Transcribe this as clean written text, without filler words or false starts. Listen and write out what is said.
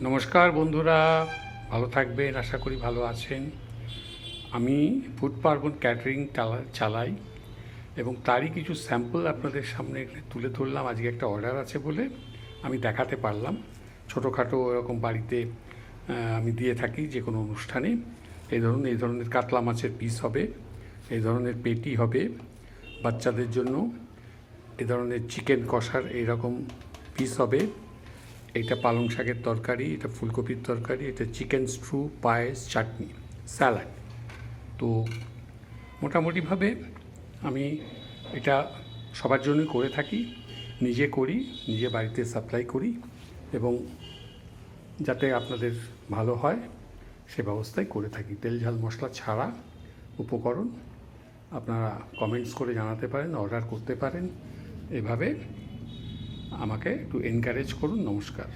নমস্কার বন্ধুরা, ভালো থাকবেন, আশা করি ভালো আছেন। আমি ফুড পার্বণ ক্যাটারিং চালাই এবং তারই কিছু স্যাম্পল আপনাদের সামনে এখানে তুলে ধরলাম। আজকে একটা অর্ডার আছে বলে আমি দেখাতে পারলাম। ছোটোখাটো এরকম বাড়িতে আমি দিয়ে থাকি যে কোনো অনুষ্ঠানে। এই ধরনের কাতলা মাছের পিস হবে, এই ধরনের পেটি হবে বাচ্চাদের জন্য, এই ধরনের চিকেন কষার এইরকম পিস হবে, এটা পালং শাকের তরকারি, এটা ফুলকপির তরকারি, এটা চিকেন স্ট্রু, পায়েস, চাটনি, স্যালাড। তো মোটামুটিভাবে আমি এটা সবার জন্যই করে থাকি, নিজে করি, নিজে বাড়িতে সাপ্লাই করি এবং যাতে আপনাদের ভালো হয় সে ব্যবস্থাই করে থাকি। তেল ঝাল মশলা ছাড়া উপকরণ। আপনারা কমেন্টস করে জানাতে পারেন, অর্ডার করতে পারেন। এভাবে আমাকে একটু এনকারেজ করুন। নমস্কার।